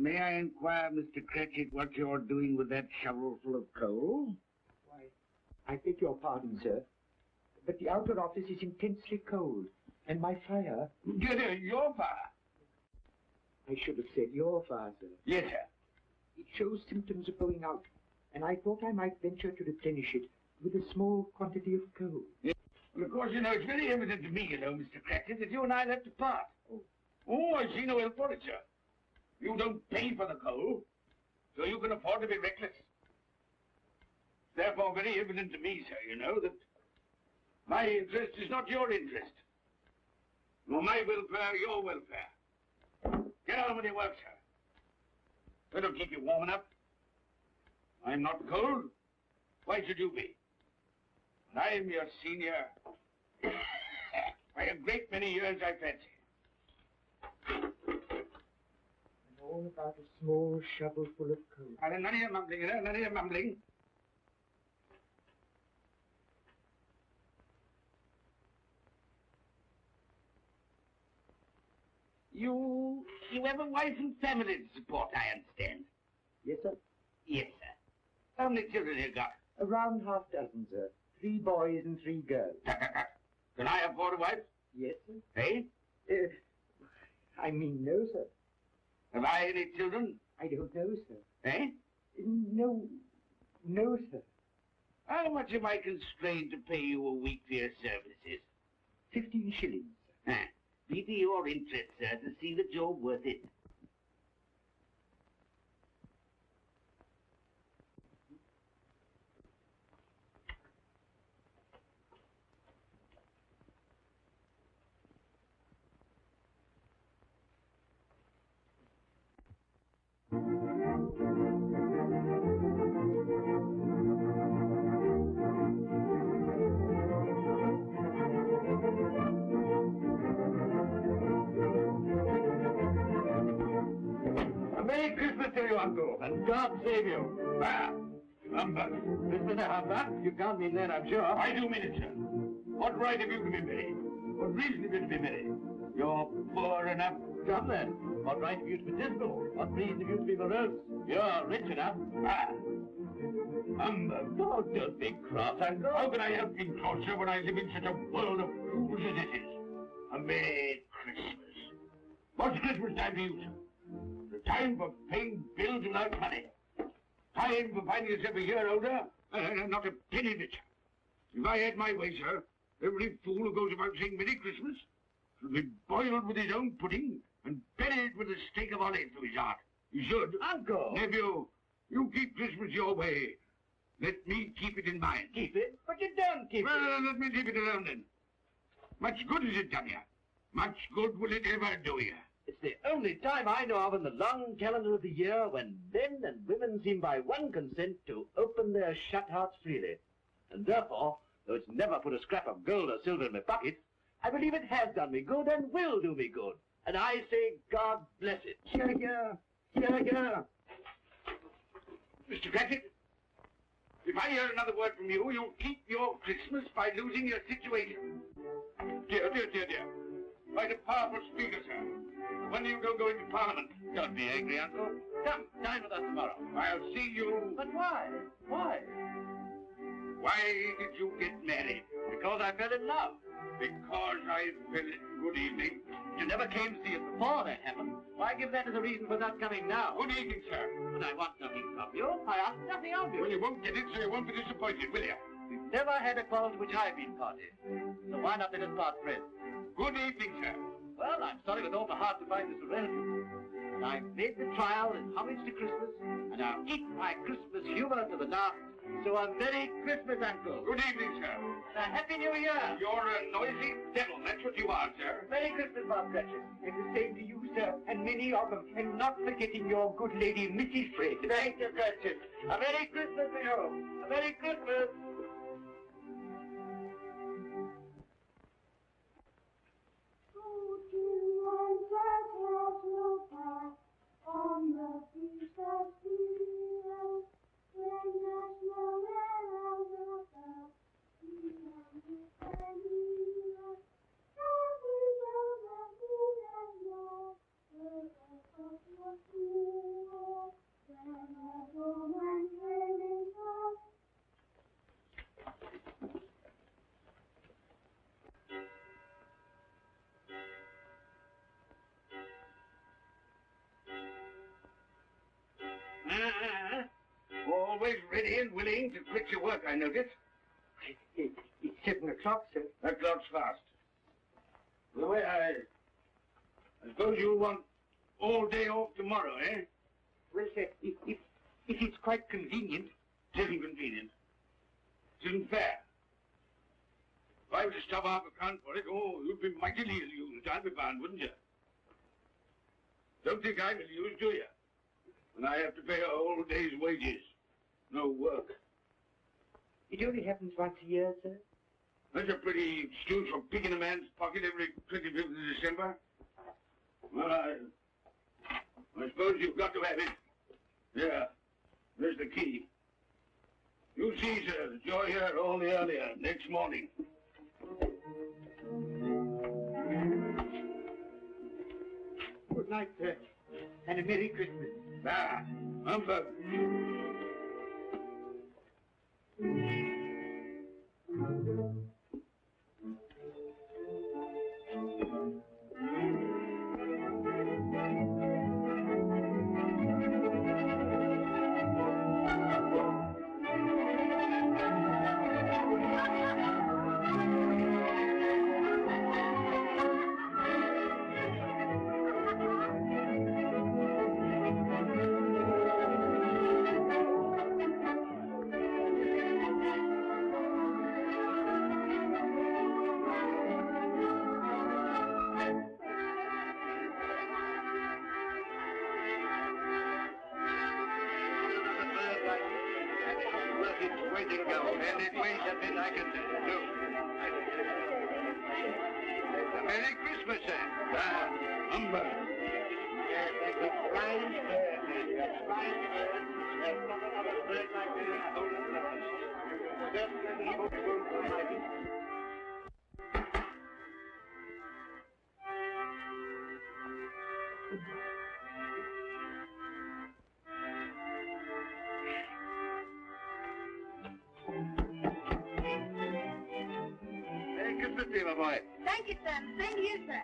May I inquire, Mr. Cratchit, what you're doing with that shovelful of coal? Why, I beg your pardon, sir, but the outer office is intensely cold, and my fire... Your fire? I should have said your fire, sir. Yes, sir. It shows symptoms of going out, and I thought I might venture to replenish it with a small quantity of coal. Yes. Well, of course, it's very evident to me, Mr. Cratchit, that you and I have to part. Oh, I see no help for it, sir. You don't pay for the coal, so you can afford to be reckless. Therefore, very evident to me, sir, that my interest is not your interest. Nor my welfare, your welfare. Get on with your work, sir. It'll keep you warm enough. I'm not cold. Why should you be? And I'm your senior by a great many years, I fancy. All about a small shovel full of coal. None of your mumbling, none of your mumbling. You have a wife and family to support, I understand. Yes, sir. Yes, sir. How many children you got? Around half dozen, sir. 3 boys and 3 girls. Can I afford a wife? Yes, sir. Hey? I mean, no, sir. Have I any children? I don't know, sir. Eh? No, sir. How much am I constrained to pay you a week for your services? 15 shillings, sir. Be to your interest, sir, to see that you're worth it. Uncle, and God save you. Ah, humbug. Mr. Humbug, you can't mean that, I'm sure. I do mean it, sir. What right have you to be merry? What reason have you to be merry? You're poor enough. Come then. What right have you to be dismal? What reason have you to be morose? You're rich enough. Ah, humbug. Oh, don't be cross, Uncle. How can I help being cross, sir, when I live in such a world of fools as this is? A Merry Christmas. What's Christmas time to you, sir? The time for paying bills without money. Time for finding yourself a year older, and not a penny richer. If I had my way, sir, every fool who goes about saying Merry Christmas should be boiled with his own pudding and buried with a stake of olive through his heart. He should. Uncle! Nephew, you keep Christmas your way. Let me keep it in mine. Keep it? But you don't keep it. Well, let me leave it alone then. Much good has it done you? Much good will it ever do you? It's the only time I know of in the long calendar of the year when men and women seem by one consent to open their shut hearts freely. And therefore, though it's never put a scrap of gold or silver in my pocket, I believe it has done me good and will do me good. And I say, God bless it. Here, here. Here, here. Mr. Cratchit, if I hear another word from you, you'll keep your Christmas by losing your situation. Dear, dear, dear, dear. Quite a powerful speaker, sir. When are you going to go into Parliament? Don't be angry, Uncle. Come, dine with us tomorrow. I'll see you... But why? Why? Why did you get married? Because I fell in love. Because I fell in... Good evening. You never came to see us before that happened. Why give that as a reason for not coming now? Good evening, sir. But I want nothing from you. I ask nothing of you. Well, you won't get it, so you won't be disappointed, will you? We've never had a quarrel to which I've been party. So why not let us part friends? Good evening, sir. Well, I'm sorry with all my heart to find this relative. But I've made the trial in homage to Christmas, and I'll eat my Christmas humor to the last. So a Merry Christmas, Uncle. Good evening, sir. And a Happy New Year. You're a noisy devil, that's what you are, sir. Merry Christmas, Bob Cratchit. And the same to you, sir, and many of them, and not forgetting your good lady, Mrs. Fred. Thank you, Cratchit. A Merry Christmas to you. A Merry Christmas. On the feast of Steel, when the snow around the bell, we come to Ebeneezer, and we know that he does know, where the folk was cool, when the woman came in love. Always ready and willing to quit your work, I notice. It's 7 o'clock, sir. That clock's fast. The way I suppose you want all day off tomorrow, eh? Well, sir, if it's quite convenient. It isn't convenient. It isn't fair. If I were to stop half a crown for it, oh, you'd be mightily ill-used, I'll be bound, wouldn't you? Don't think I'm ill-used, do you? And I have to pay a whole day's wages. No work. It only happens once a year, sir. That's a pretty excuse for picking a man's pocket every 25th of December. Well, I suppose you've got to have it. Yeah, there's the key. You'll see, sir, that you're here all the earlier next morning. Good night, sir, and a Merry Christmas. Ah, humbug. Merry Christmas, sir. Humbug. Yes, that's a fine fair. Merry Christmas to you, my boy. Thank you, sir. Same to you, sir.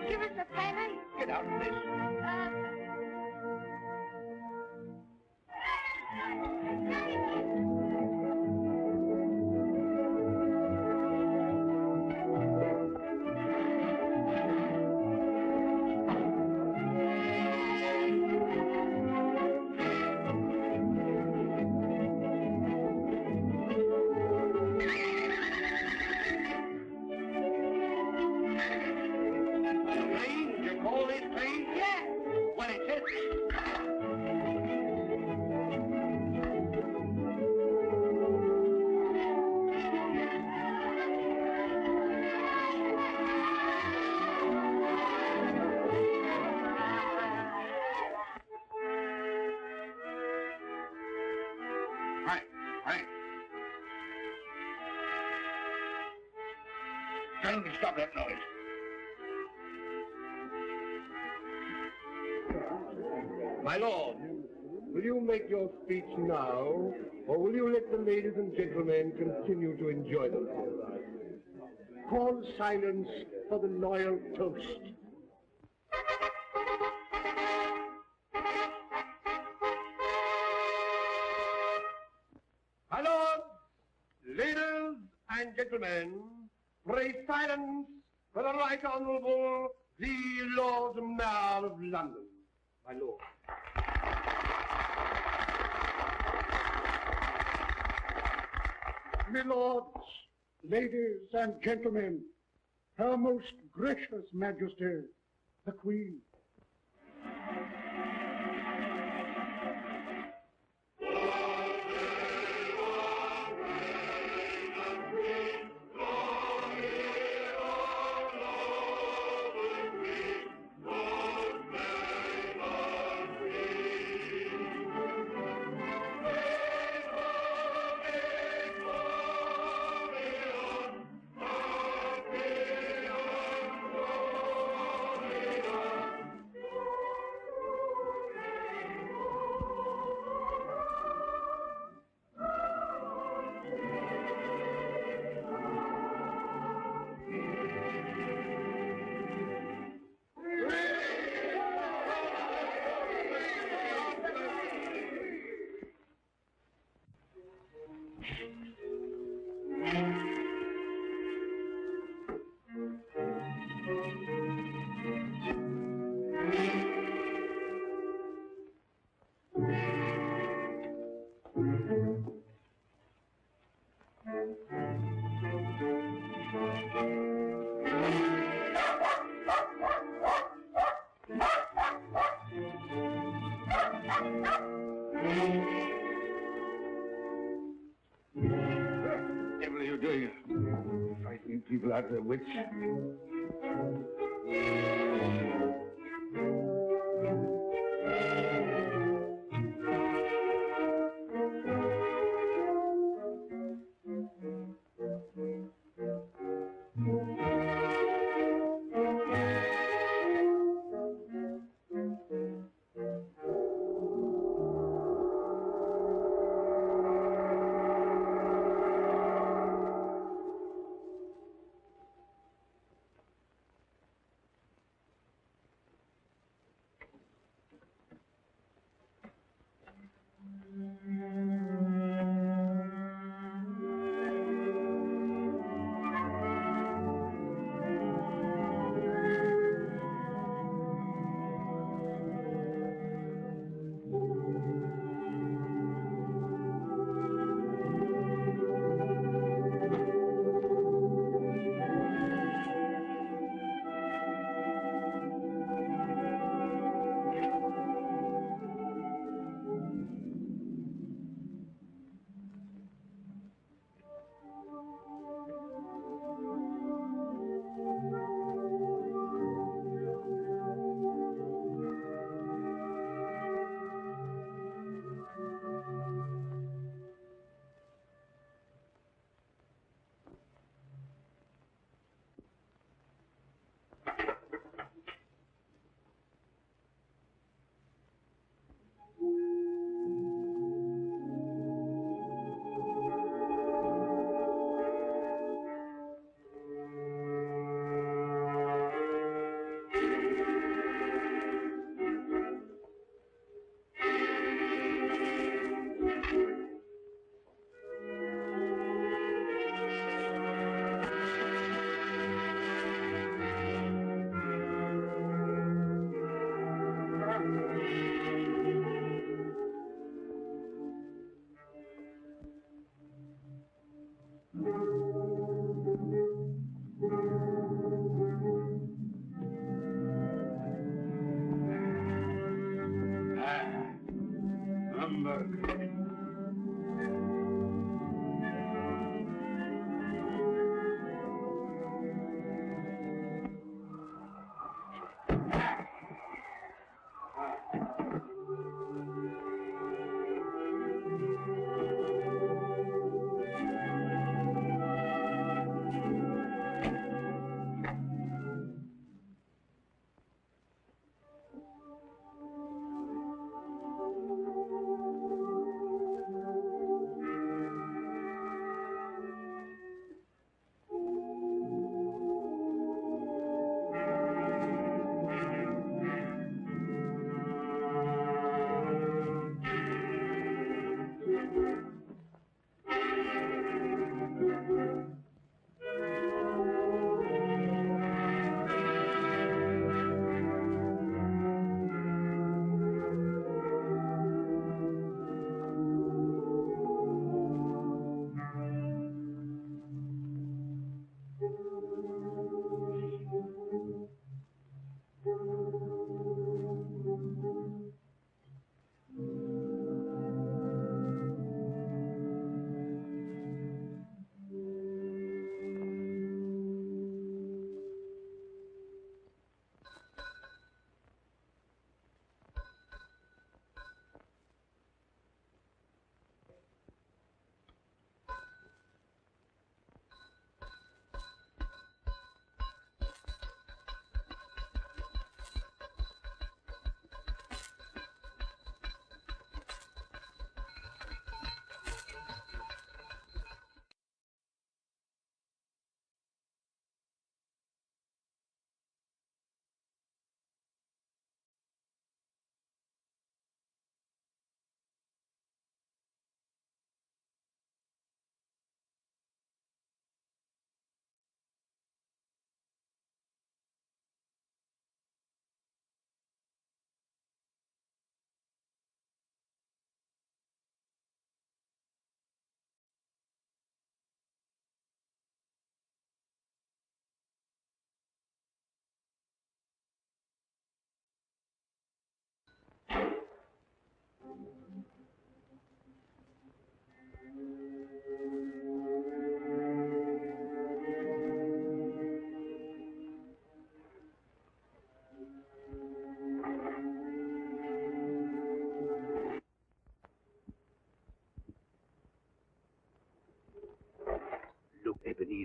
Give us a penny. Get out of this. Clean? You call this clean? Yeah. Well, it is. Right, right. Tell them to stop that noise. My lord, will you make your speech now, or will you let the ladies and gentlemen continue to enjoy themselves? Call silence for the loyal toast. My lord, ladies and gentlemen, pray silence for the Right Honourable the Lord Mayor of London. My lord. My lords, ladies and gentlemen, Her Most Gracious Majesty, the Queen. Whatever are you doing? Frightening people out of their wits.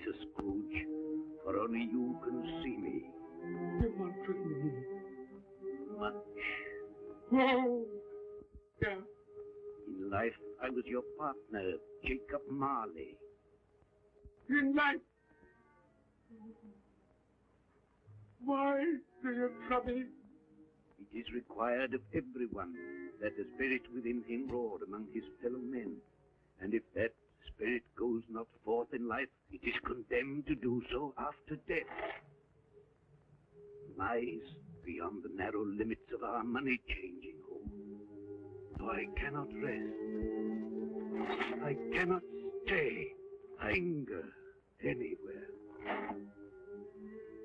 Ebeneezer Scrooge, for only you can see me. You want with me? Much. Oh, yeah. In life, I was your partner, Jacob Marley. In life. Why do you trouble? It is required of everyone that the spirit within him roar among his fellow men. And if that spirit goes not forth in life, it is condemned to do so after death. Lies beyond the narrow limits of our money-changing home. So I cannot rest. I cannot stay, linger anywhere.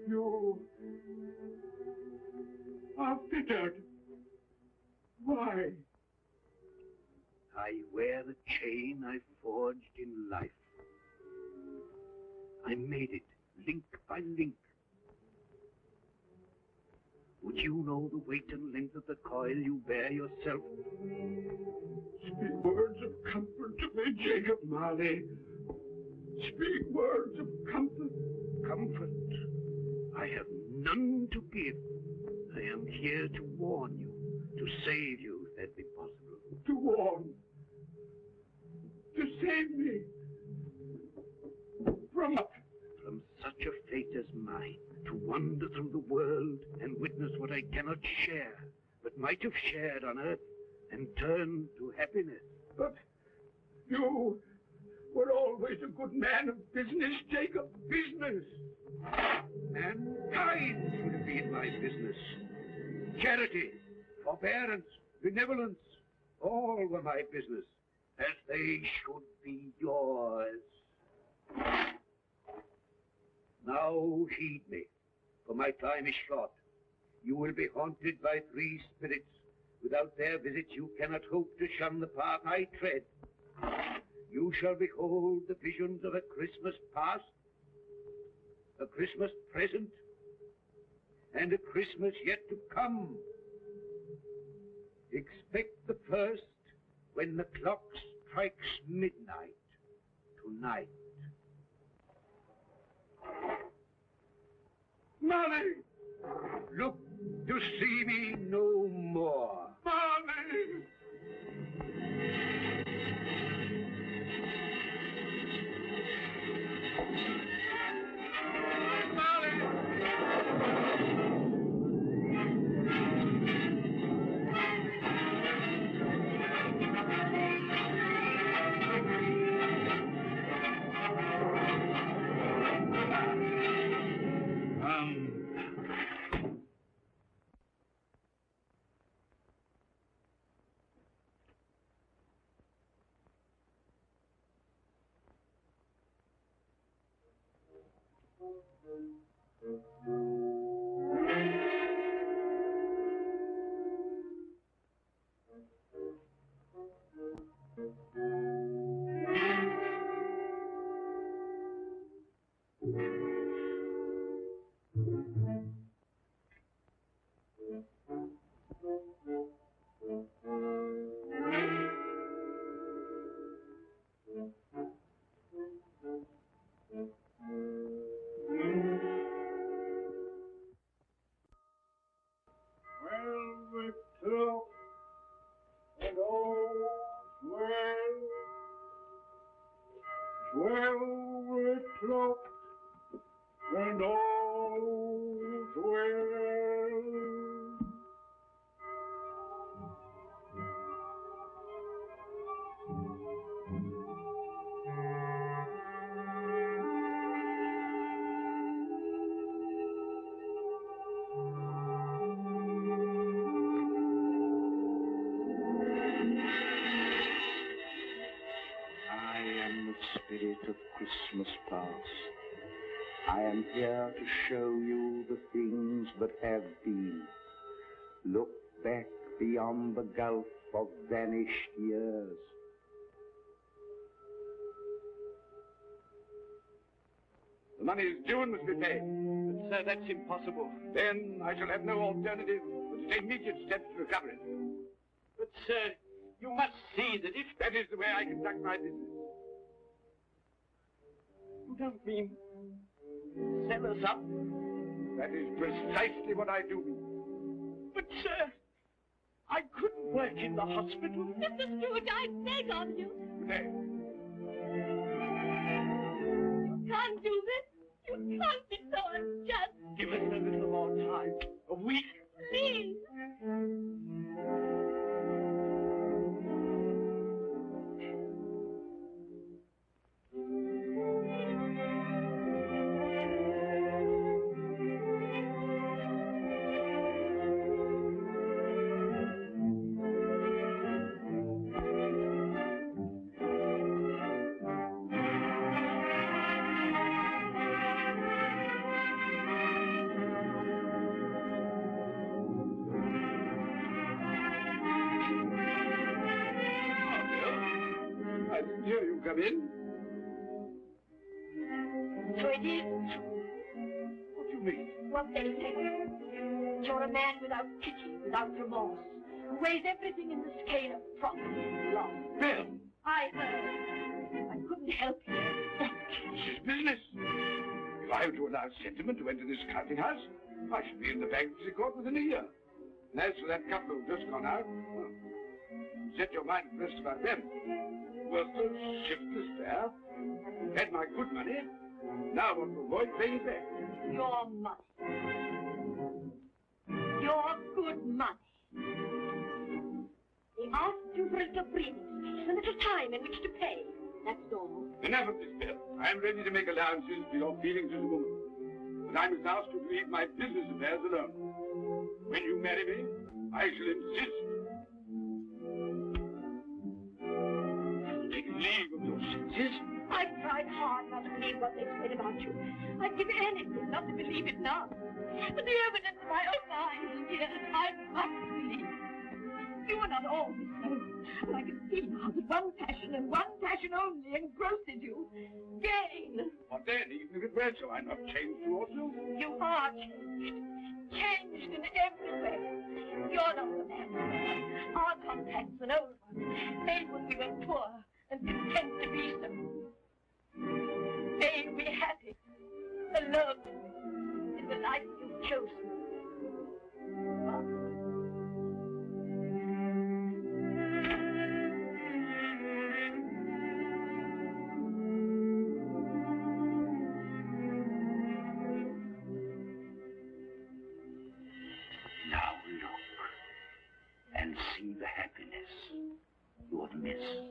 You are fettered. Why? I wear the chain I forged in life. I made it, link by link. Would you know the weight and length of the coil you bear yourself? Speak words of comfort to me, Jacob Marley. Speak words of comfort. Comfort. I have none to give. I am here to warn you, to save you, if that be possible. To warn. To save me. From what? From such a fate as mine, to wander through the world and witness what I cannot share, but might have shared on earth, and turn to happiness. But you were always a good man of business, Jacob. Business. Mankind should have been my business. Charity, forbearance, benevolence, all were my business, as they should be yours. Now heed me, for my time is short. You will be haunted by three spirits. Without their visits, you cannot hope to shun the path I tread. You shall behold the visions of a Christmas past, a Christmas present, and a Christmas yet to come. Expect the first when the clock strikes midnight tonight. Marley! Look to see me no more. Marley! And all's well. I am the spirit of Christmas past. I am here to show you the things that have been. Look back beyond the gulf of vanished years. The money is due and must be paid. But, sir, that's impossible. Then I shall have no alternative but to take immediate steps to recover it. But, sir, you must see that if that is the way I conduct my business. You don't mean Sell us up? That is precisely what I do mean. But, sir, I couldn't work in the hospital. Mr. Scrooge, I beg of you. There. You can't do this. You can't be so unjust. Give us a little more time. A week. Please. I didn't hear you come in. So it is What do you mean? what they say. You're a man without pity, without remorse, who weighs everything in the scale of profit and loss. Bill, I heard. I couldn't help you. this is business. If I were to allow sentiment to enter this counting house, I should be in the bankruptcy court within a year. And as for that couple who've just gone out, well, set your mind at rest about them. Worthless, shiftless pair. Had my good money. Now want to avoid paying it back. Your money. Your good money. They asked you for a little breathing space, a little time in which to pay. That's all. Enough of this, Bill. I'm ready to make allowances for your feelings as a woman. But I must ask you to leave my business affairs alone. When you marry me, I shall insist. Take leave of your senses. I've tried hard not to believe what they said about you. I'd give anything not to believe it now. But the evidence of my own eyes and ears, I must believe. You are not always so. And I can see now that one passion and one passion only engrosses you. Gain. What then? Even if it were so, I'm not changed towards you. You are changed. Changed in every way. You're not the man. Our contacts and old ones made when we were poor and content to be so. May you be happy, alone, in the life you've chosen. Now look and see the happiness you have missed.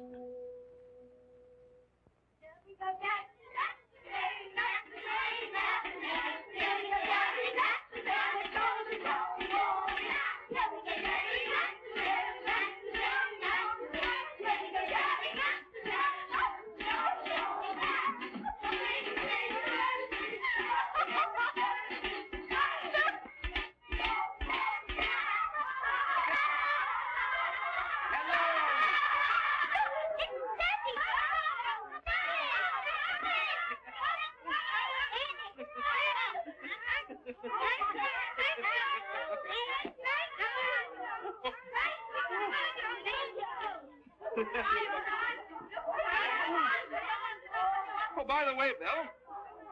Oh, by the way, Bill,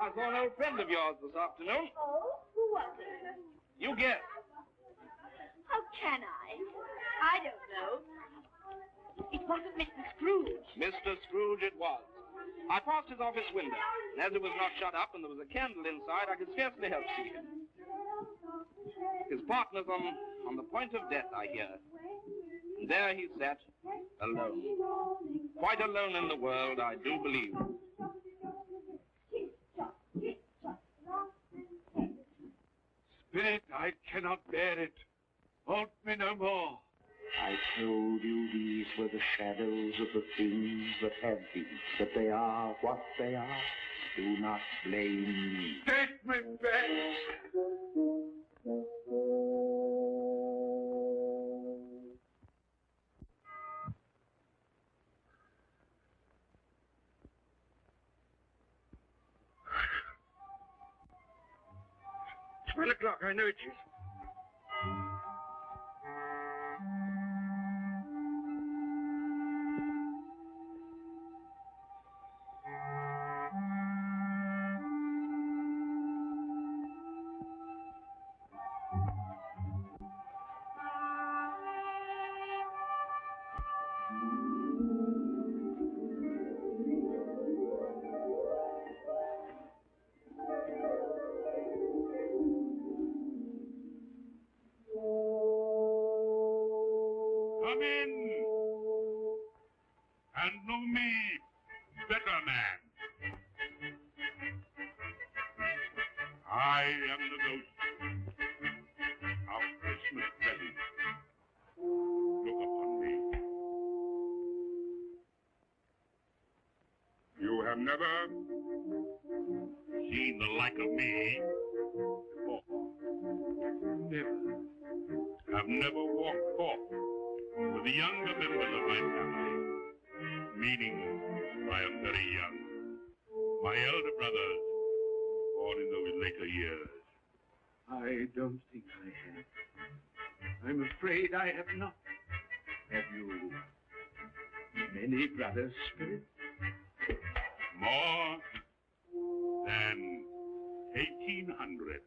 I saw an old friend of yours this afternoon. Oh, who was it? You guess. How can I? I don't know. It wasn't Mr. Scrooge. Mr. Scrooge it was. I passed his office window, and as it was not shut up and there was a candle inside, I could scarcely help see him. His partner's on the point of death, I hear. And there he sat, alone. Quite alone in the world, I do believe. Spirit, I cannot bear it. Haunt me no more. I told you these were the shadows of the things that have been, that they are what they are. Do not blame me. Take me back. It's 12 o'clock, I know it is. I am the ghost of Christmas present. Look upon me. You have never seen the like of me before. Never. I've never walked forth with the younger members of my family, meaning I am very young. My elder brothers, born in those later years. I don't think I have. I'm afraid I have not. Have you many brothers, Spirit? More than 1,800.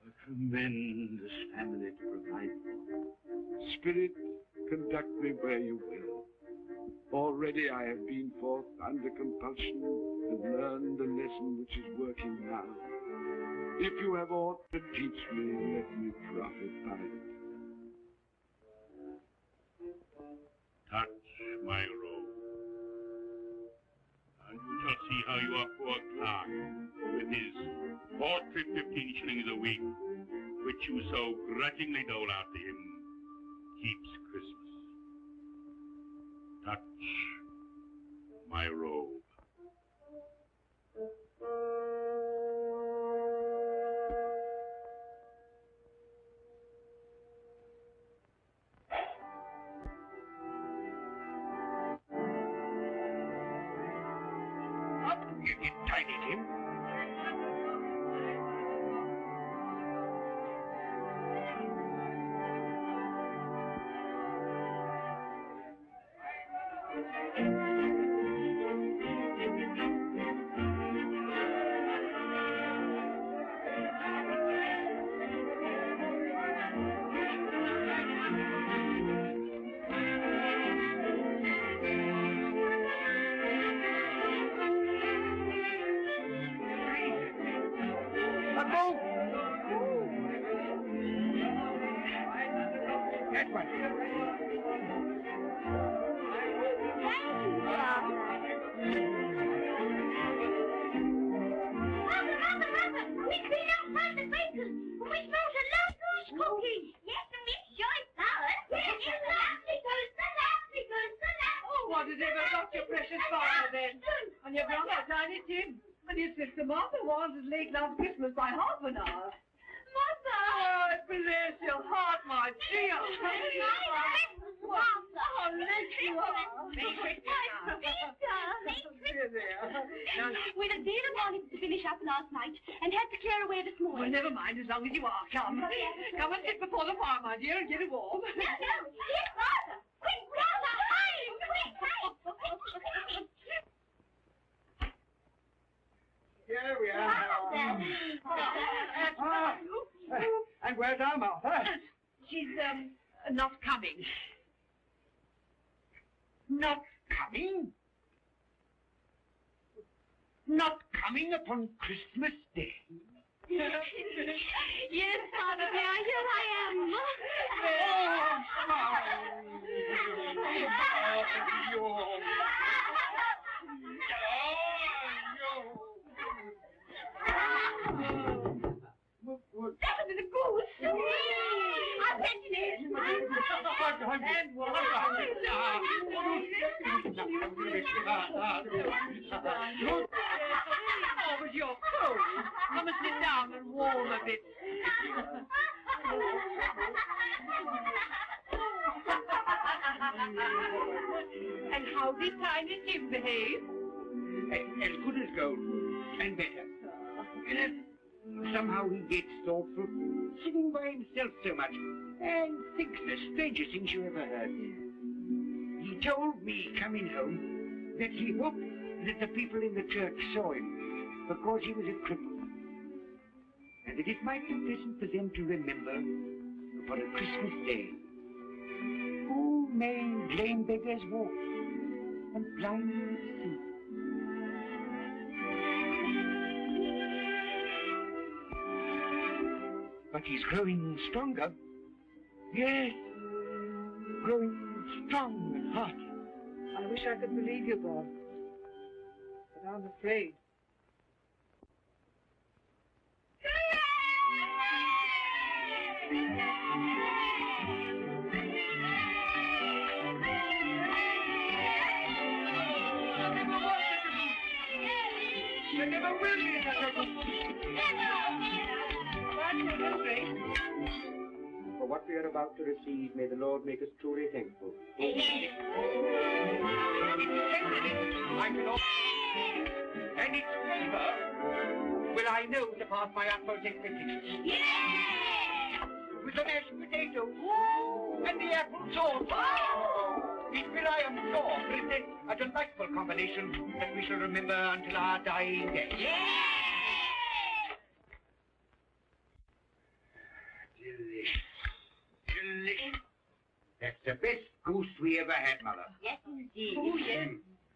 A tremendous family to provide for. Spirit, conduct me where you will. Already I have been forth under compulsion and learned the lesson which is working now. If you have aught to teach me, let me profit by it. Touch my robe, and you shall see how your poor clerk, with his paltry 15 shillings a week, which you so grudgingly dole out to him, keeps Christmas. Touch my robe. You tiny Tim. Christmas by half an hour. Mother! Oh, bless your heart, my dear. Oh, bless you are. We had a deal of mornings to finish up last night and had to clear away this morning. Well, never mind, as long as you are. Come. Come and sit before the fire, my dear, and get it warm. No, yes, Father. Quick, Father, hide! Quick, hide! Here we are. And where's our Martha? She's, not coming. Not coming? Not coming upon Christmas Day? Yes, Father, dear, here I am. That was a goose. I'll bet it is. And what? Oh, but you're cold. Come and sit down and warm a bit. And how did Tiny Tim behave? As good as gold, and better. Somehow he gets thoughtful, sitting by himself so much, and thinks the strangest things you ever heard. He told me, coming home, that he hoped that the people in the church saw him, because he was a cripple, and that it might be pleasant for them to remember, upon a Christmas day, who made lame beggars walk, and blind see. But he's growing stronger. Yes, growing strong and hearty. I wish I could believe you, Bob. But I'm afraid. There never will be such a good... For what we are about to receive, may the Lord make us truly thankful. I can offer... And its flavor will I know to pass my utmost expectations. With the mashed potato and the apple sauce. It will, I am sure, present a delightful combination that we shall remember until our dying day. Delicious. Delicious. That's the best goose we ever had, Mother. Yes, indeed. Oh, yes.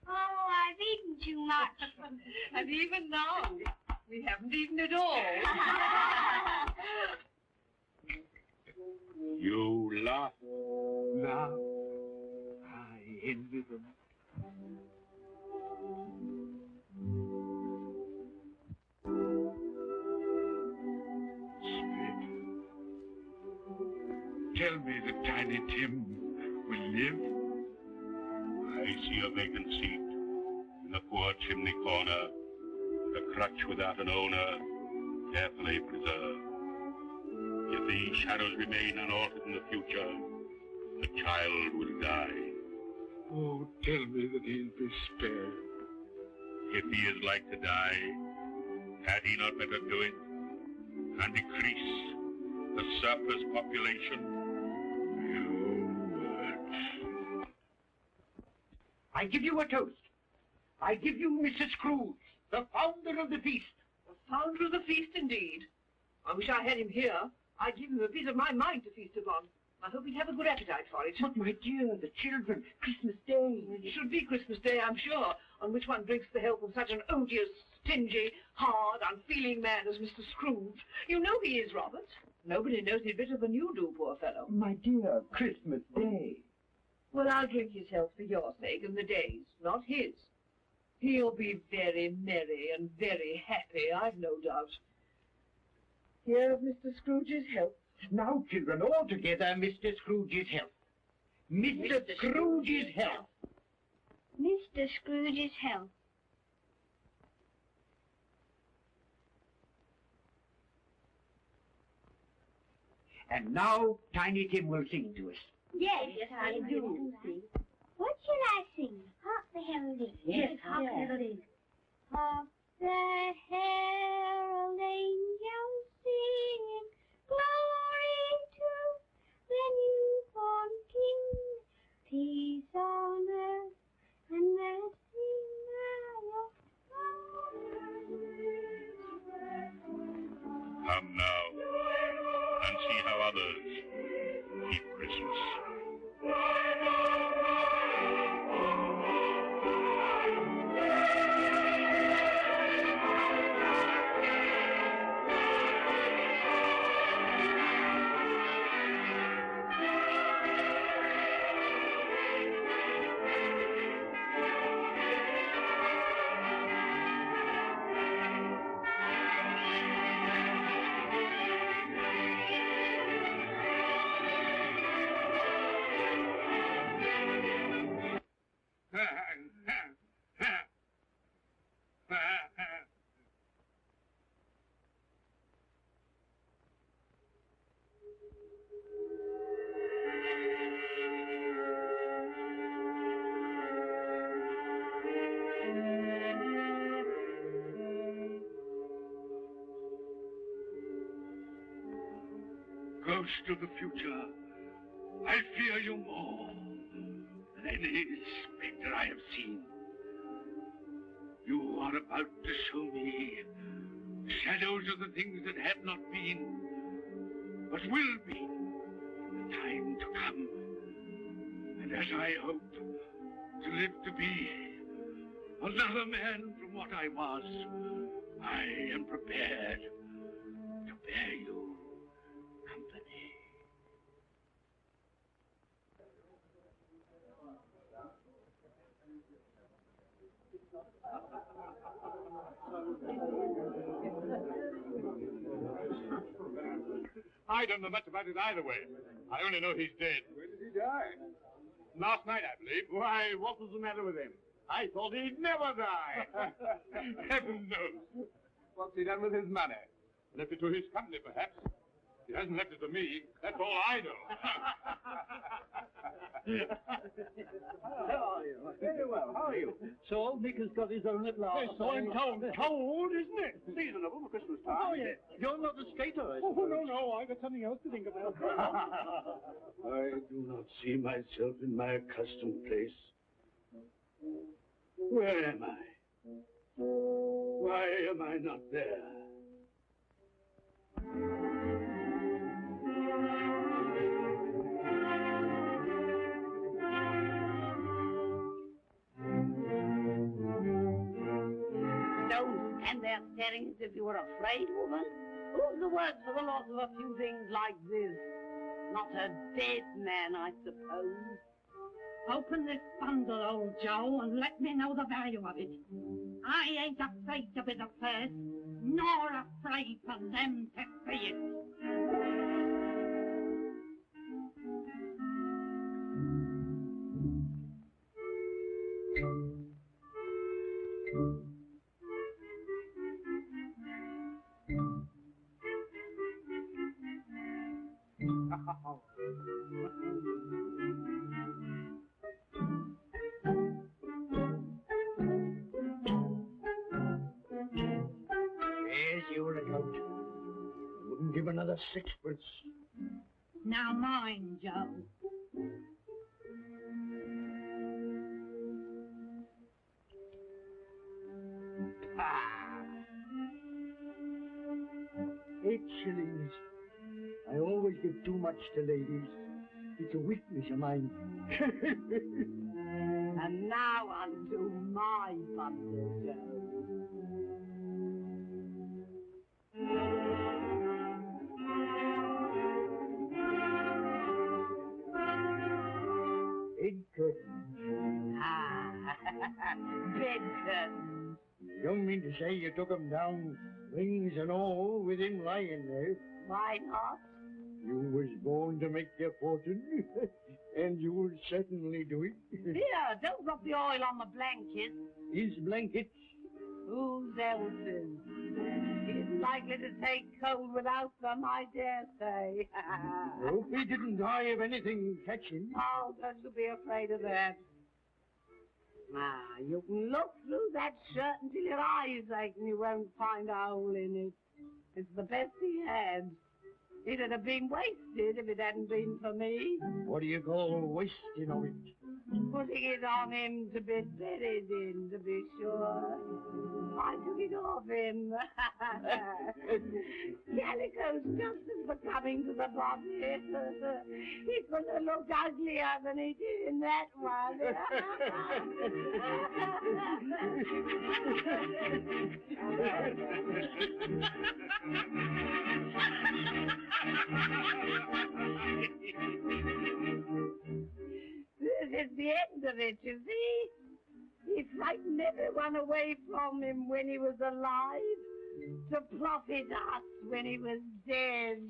Oh, I've eaten too much. And even now, we haven't eaten at all. You laugh. Now, I envy them. Spirit, tell me that Tiny Tim will live. I see a vacant seat in the poor chimney corner, a crutch without an owner, carefully preserved. If these shadows remain unaltered in the future, the child will die. Oh, tell me that he'll be spared. If he is like to die, had he not better do it and decrease the surplus population? Your words. I give you a toast. I give you Mr. Scrooge, the founder of the feast. The founder of the feast, indeed. I wish I had him here. I'd give him a piece of my mind to feast upon. I hope he'd have a good appetite for it. But, my dear, the children, Christmas Day. It should be Christmas Day, I'm sure, on which one drinks the health of such an odious, stingy, hard, unfeeling man as Mr. Scrooge. You know he is, Robert. Nobody knows it better than you do, poor fellow. My dear, Christmas Day. Well, I'll drink his health for your sake and the day's, not his. He'll be very merry and very happy, I've no doubt. Here's Mr. Scrooge's health. Now, children, all together, Mr. Scrooge's health. Mr. Scrooge's health. Mr. Scrooge's health. And now, Tiny Tim will sing to us. Yes, I do. What shall I sing? Hark the heralding. Yes, hark the heralding. Hark the herald angels sing, glory to the newborn King, peace on earth and mercy now. Come now and see how others keep Christmas. Ghost of the future, I fear you more than any spectre I have seen. You are about to show me shadows of the things that have not been, but will be in the time to come. And as I hope to live to be another man from what I was, I am prepared to bear you company. I don't know much about it either way. I only know he's dead. Where did he die? Last night, I believe. Why, what was the matter with him? I thought he'd never die. Heaven knows. What's he done with his money? Left it to his company, perhaps. He hasn't left it to me. That's all I know. How are you? Very well. How are you? So old Nick has got his own at last. Yes, so I'm told. Cold, isn't it? Seasonable for Christmas time. Oh, yes. You're not a skater, I Oh, suppose. no, I've got something else to think about. I do not see myself in my accustomed place. Where am I? Why am I not there? Don't stand there staring as if you were afraid, woman. Who's the words for the loss of a few things like this? Not a dead man, I suppose. Open this bundle, old Joe, and let me know the value of it. I ain't afraid to be the first, nor afraid for them to see it. Yes, you were a goat. Wouldn't give another sixpence. Now mind, Joe. Ah. 8 shillings. I always give too much to ladies. It's a weakness of mine. And now unto my bundle, Joe. Bed curtains. Ah, bed curtains. You don't mean to say you took 'em down, rings and all, with him lying there. Why not? You was born to make your fortune, and you'll certainly do it. Here, don't rub the oil on the blanket. His blankets. Whose else's? He's likely to take cold without them, I dare say. I hope he didn't die of anything catching. Oh, don't you be afraid of that. Ah, you can look through that shirt until your eyes ache and you won't find a hole in it. It's the best he had. It'd have been wasted if it hadn't been for me. What do you call wasting of it? Putting it on him to be buried in, to be sure. I took it off him. Calico's just as becoming to the body. He couldn't have looked uglier than he did in that one. This is the end of it, you see. He frightened everyone away from him when he was alive, to profit us when he was dead.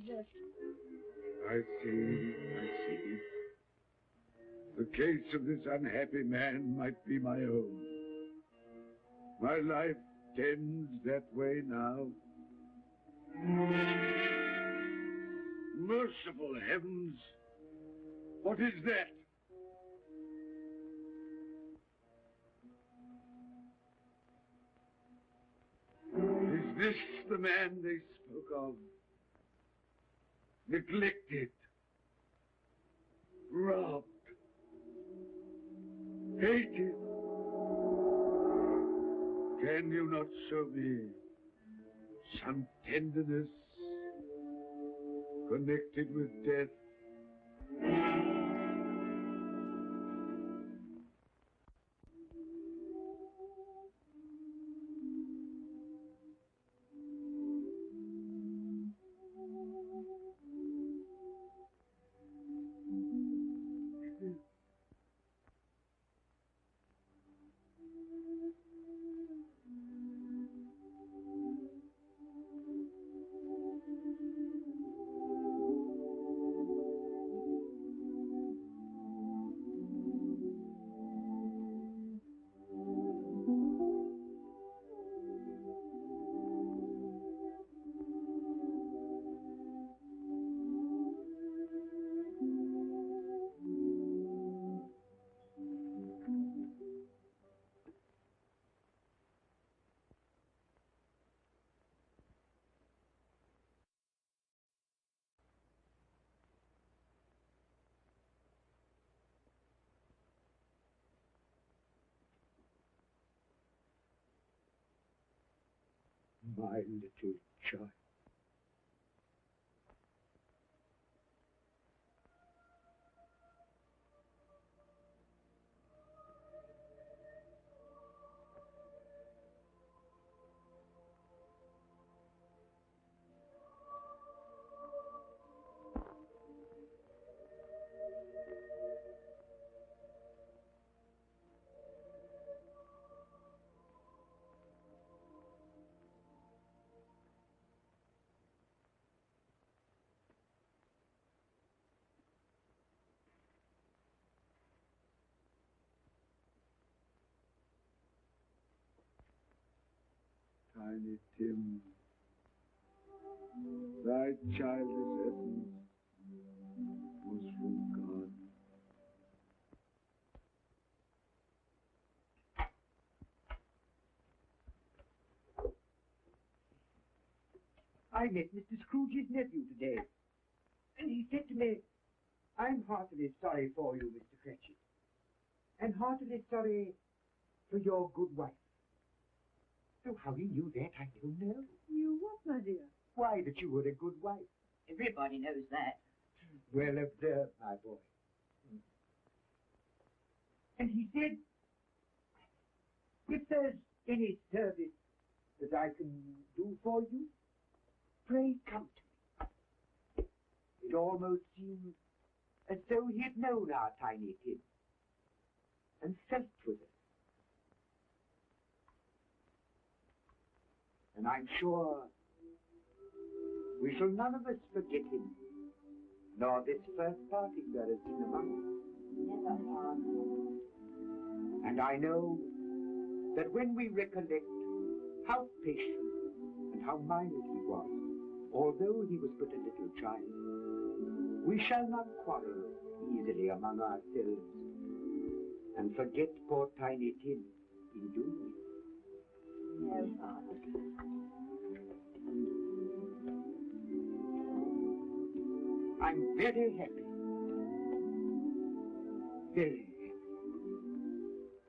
I see. The case of this unhappy man might be my own. My life tends that way now. Merciful heavens! What is that? Is this the man they spoke of? Neglected, robbed, hated. Can you not show me some tenderness connected with death? My little child. Tiny Tim, thy childish essence was from God. I met Mr. Scrooge's nephew today, and he said to me, I'm heartily sorry for you, Mr. Cratchit, and heartily sorry for your good wife. So how he knew that, I don't know. You what, my dear? Why, that you were a good wife. Everybody knows that. Well observed, my boy. And he said, if there's any service that I can do for you, pray come to me. It almost seemed as though he had known our Tiny Tim and felt with us. And I'm sure we shall none of us forget him, nor this first parting there has been among us. Never, Father. And I know that when we recollect how patient and how mild he was, although he was but a little child, we shall not quarrel easily among ourselves and forget poor Tiny Tim in doing it. No, Father. I'm very happy. Very happy.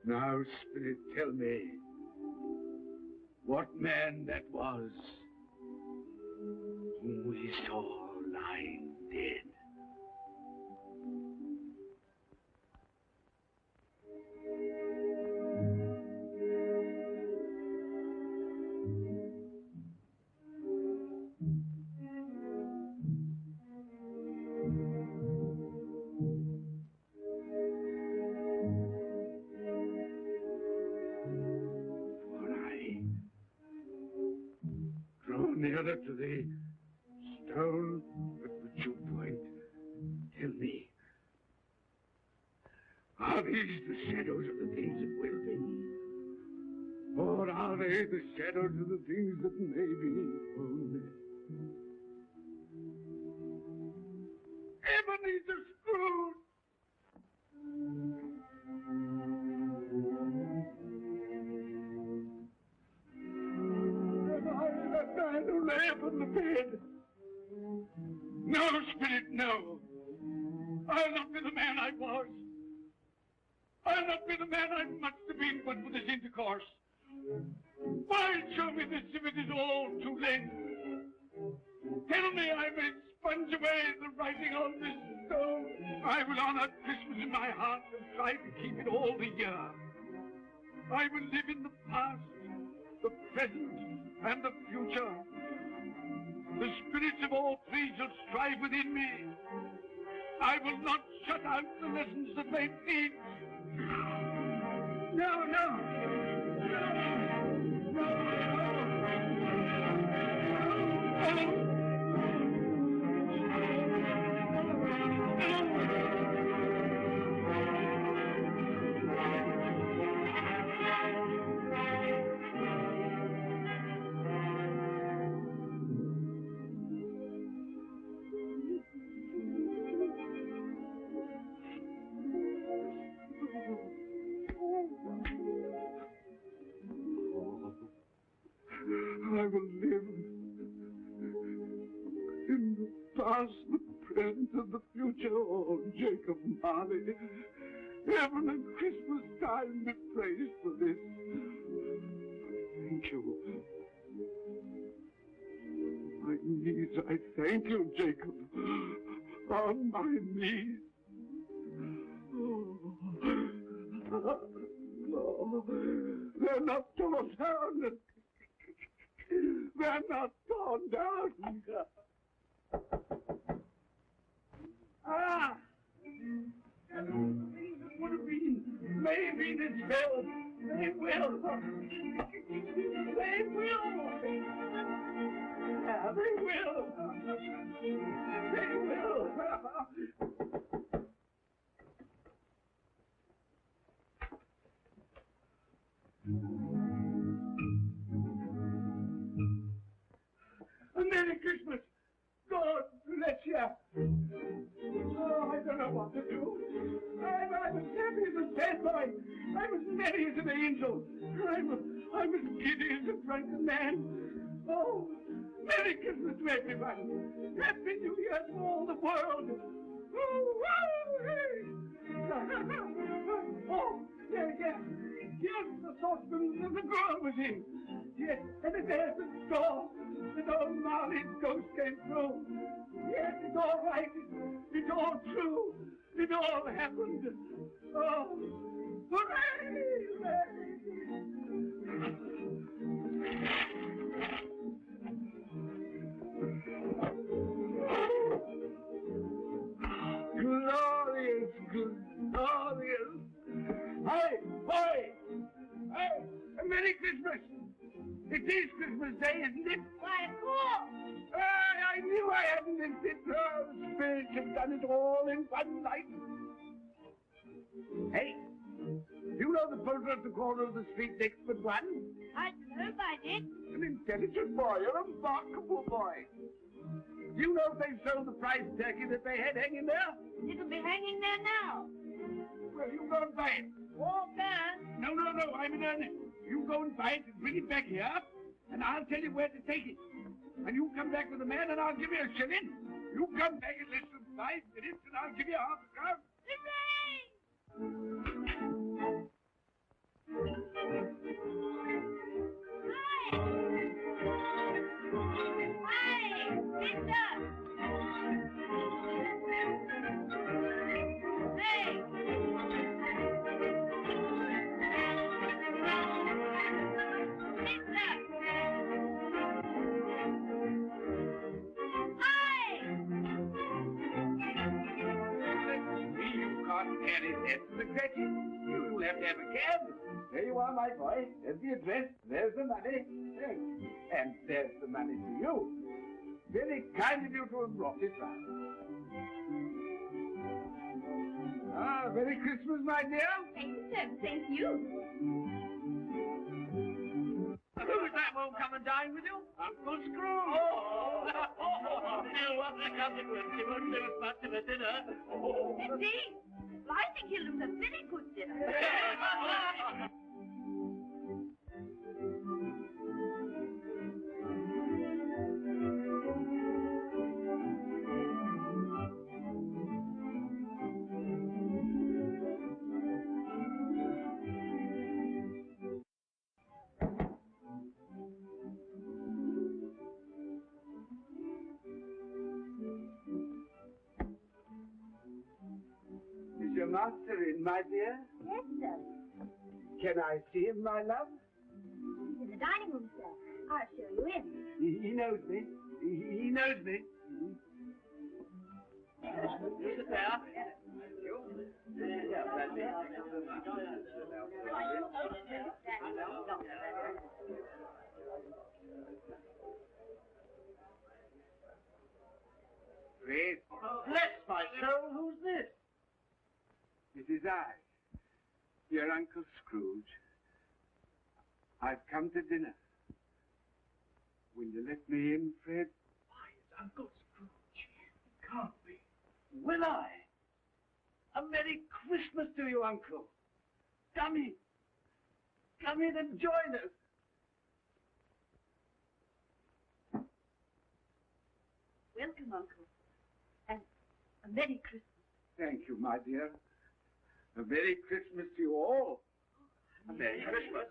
Now, Spirit, tell me what man that was whom we saw lying dead. Nearer to the stone at which you point, tell me, are these the shadows of the things that will be? Or are they the shadows of the things that may be only? Ebeneezer Scrooge! Man who lay upon the bed. No, Spirit, no. I'll not be the man I was. I'll not be the man I must have been but for this intercourse. Why show me this if it is all too late? Tell me I may sponge away the writing on this stone. I will honor Christmas in my heart and try to keep it all the year. I will live in the past, the present, and the future. The spirits of all three shall strive within me. I will not shut out the lessons that they teach. No, no. I will live in the past, the present, and the future. Oh, Jacob Marley, heaven and Christmas time be praised for this. Thank you. knees, I thank you, Jacob. On my knees. Oh. No, they're not torn down. They're not torn down. Ah! It would have been. Maybe this will. They will. They will. Yeah, they will. They will. A Merry Christmas! God bless you! Oh, I don't know what to do. I'm as happy as a sandboy. I'm as merry as an angel. I'm as giddy as a drunken man. Oh, Merry Christmas to everyone. Happy New Year to all the world. Oh, hey. Oh, yeah. Here's the saucepan that the girl was in. Yes, and there's the door. That old Marley's ghost came through. Yes, it's all right. It's all true. It all happened. Oh, hooray! Glorious, glorious. Hey, boy! Hey, Merry Christmas! It is Christmas Day, isn't it? Why, of course. I knew I hadn't missed it. Oh, the spirits have done it all in one night. Hey, you know the poultry at the corner of the street next but one? I hope I did. An intelligent boy, a remarkable boy. Do you know if they've sold the prize turkey that they had hanging there? It'll be hanging there now. Well, you go and buy it. All done. No, I'm in earnest. You go and buy it and bring it back here, and I'll tell you where to take it. And you come back with the man, and I'll give you a shilling. You come back in less than 5 minutes, and I'll give you half a crown. You'll have to have a cab. There you are, my boy. There's the address. There's the money. Yes. And there's the money to you. Very kind of you to have brought it back. Ah, Merry Christmas, my dear. Thank you, sir. Thank you. Who's that won't come and dine with you? Uncle Scrooge. Oh! Still, what's the consequence? He won't give us much of a dinner. Oh. Indeed. Well, I think he'll have a very good dinner. Is your master in, my dear? Yes, sir. Can I see him, my love? He's in the dining room, sir. I'll show you in. He knows me. He knows me. You sit there. Please. Bless my soul, who's this? It is I, your Uncle Scrooge. I've come to dinner. Will you let me in, Fred? Why, it's Uncle Scrooge. It can't be. Will I? A Merry Christmas to you, Uncle. Come in. Come in and join us. Welcome, Uncle. And a Merry Christmas. Thank you, my dear. A Merry Christmas to you all. A Merry Christmas.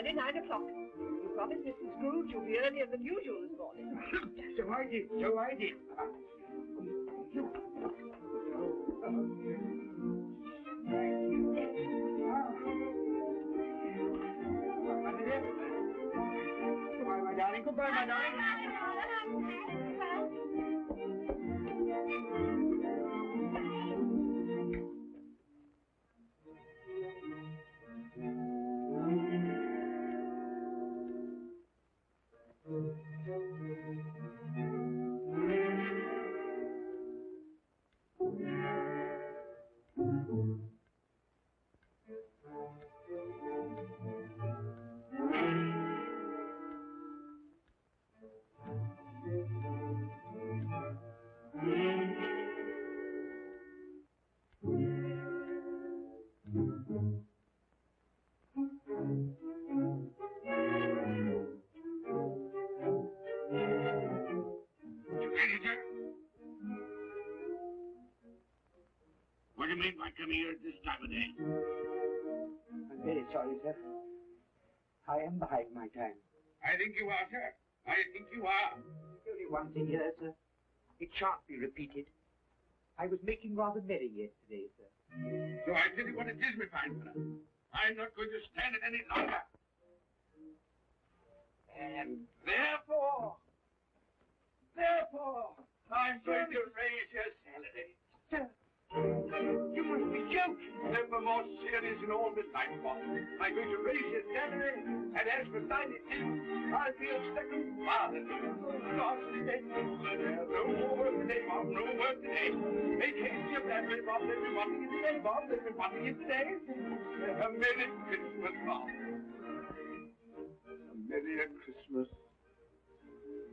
Nearly 9 o'clock. You promised Mr. Scrooge you'll be earlier than usual this morning. So I did, so I did. Thank you. Goodbye, my darling. Goodbye, my darling. What do you mean by coming here at this time of day? I'm very sorry, sir. I am behind my time. I think you are, sir. I think you are. Only once a year, sir. It shan't be repeated. I was making rather merry yesterday, sir. So I tell you what it is, my fine fellow. I'm not going to stand it any longer. And therefore, I'm going to raise your salary. Sir, you must be joking. Never more serious in all my life, boss. I'm going to raise your salary, and as for 92, I'll be a second father to you. Lord, no more work today, Bob. No work today. Make haste your family, Bob. They've been wanting you today, Bob. They've been wanting you today. A Merry Christmas, Bob. A Merry Christmas,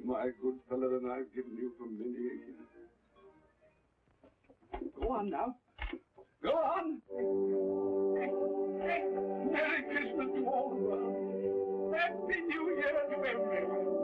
my good fellow, that I've given you for many a year. Go on now. Go on. Merry Christmas to all the world. Happy New Year to everyone.